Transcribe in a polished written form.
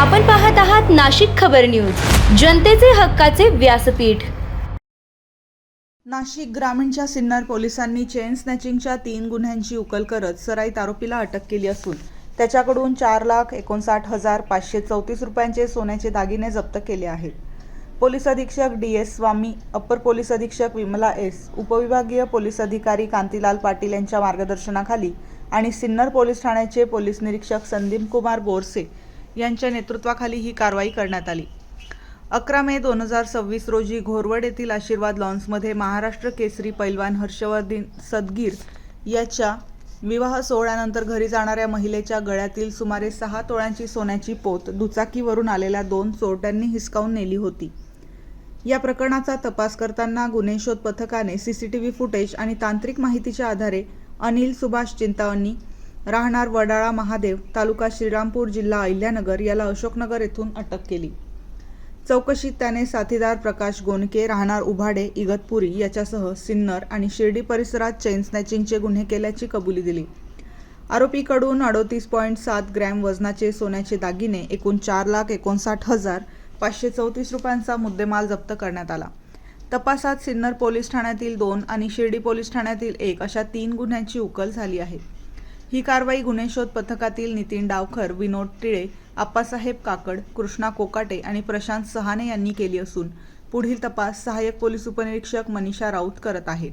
आपण पाहत आहात नाशिक खबर न्यूज, जनतेचे हक्काचे व्यासपीठ। नाशिक ग्रामीणच्या सिन्नर पोलिसांनी चेन स्नॅचिंगच्या 3 गुन्ह्यांची उकल करत सराईत आरोपीला अटक केली असून त्याच्याकडून 4,59,534 रुपयांचे सोन्याचे दागिने जप्त केले आहेत। पोलीस अधीक्षक डी.एस. स्वामी, अप्पर पोलीस अधीक्षक विमला एस., उपविभागीय पोलीस अधिकारी कांतीलाल पाटील यांच्या मार्गदर्शनाखाली आणि सिन्नर पोलीस ठाण्याचे पोलीस निरीक्षक संदीप कुमार बोरसे यांच्या नेतृत्वाखाली ही कारवाई करण्यात आली। 11 मे 2026 रोजी घोरवड येथील आशीर्वाद लॉन्समध्ये महाराष्ट्र केसरी पैलवान हर्षवर्धन सदगीर याच्या विवाह सोहळ्यानंतर घरी जाणाऱ्या महिलेच्या गळ्यातील सुमारे 6 तोळ्यांची सोन्याची पोत दुचाकीवरून आलेल्या 2 चोरट्यांनी हिसकावून नेली होती। या प्रकरणाचा तपास करताना गुन्हे शोध पथकाने सीसीटीव्ही फुटेज आणि तांत्रिक माहितीच्या आधारे अनिल सुभाष चिंतावणी, राहणार वडाळा महादेव, तालुका श्रीरामपूर, जिल्हा अहिल्यानगर याला अशोकनगर येथून अटक केली। चौकशीत त्याने साथीदार प्रकाश गोनके, राहणार उभाडे, इगतपुरी याच्यासह सिन्नर आणि शिर्डी परिसरात चेन स्नॅचिंगचे गुन्हे केल्याची कबुली दिली। आरोपीकडून 38.7 ग्रॅम वजनाचे सोन्याचे दागिने एकूण 4,59,534 रुपयांचा मुद्देमाल जप्त करण्यात आला। तपासात सिन्नर पोलीस ठाण्यातील 2 आणि शिर्डी पोलीस ठाण्यातील 1 अशा 3 गुन्ह्यांची उकल झाली आहे। ही कारवाई गुन्हे शोध पथकातील नितीन डावखर, विनोद टिळे, आप्पासाहेब काकड, कृष्णा कोकाटे आणि प्रशांत सहाने यांनी केली असून पुढील तपास सहाय्यक पोलीस उपनिरीक्षक मनीषा राऊत करत आहेत।